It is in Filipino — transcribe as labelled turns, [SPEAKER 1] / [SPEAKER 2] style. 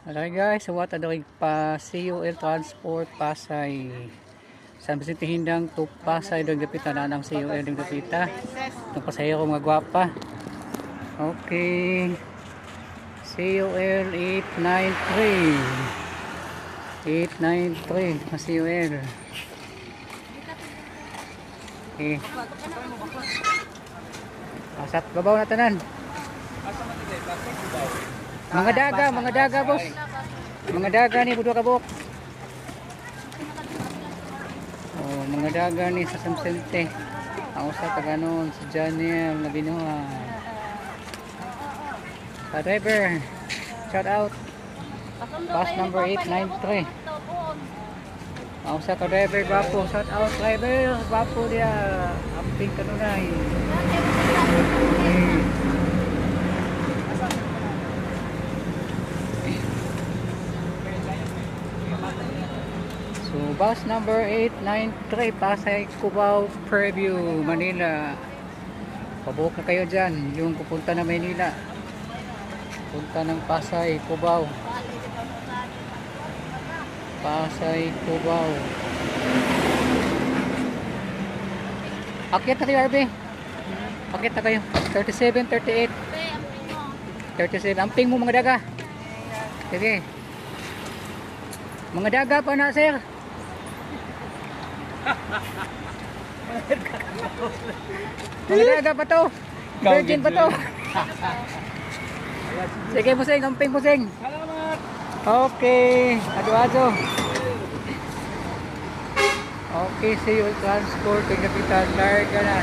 [SPEAKER 1] Okay guys, so what adoy pa CUL Transport Pasay. San Vicente Hindang to Pasay doon gapita na ng CUL doon gapita. Itong pasaya ko mga gwapa. Okay. CUL 893 na CUL. Okay. Asat babaw na tanan. Mga daga boss. Mga daga ni budwa kabuk. Oh, mga daga ni sa San Vicente. Ang usa ka ganon si Janiel na binuha. Driver, shout out. Pass number 893. Ang usa ka driver bapo, shout out driver, bapo dia. Amping kanunay. So, bus number 893 Pasay Cubao Preview, Manila. Pabuok na kayo dyan, yung pupunta na Manila. Punta ng Pasay Cubao. Pasay Cubao. Akyat na kayo, RB. Akyat na kayo. 37, 38. 37. Amping mo mga daga. Sige. Mga daga pa na, sir. Mga daga pa to. Virgin pa to. Sige, musing. Amping musing.
[SPEAKER 2] Salamat.
[SPEAKER 1] Okay. Ado-ado. Okay, CUL Transport. Kapitan. Larga na.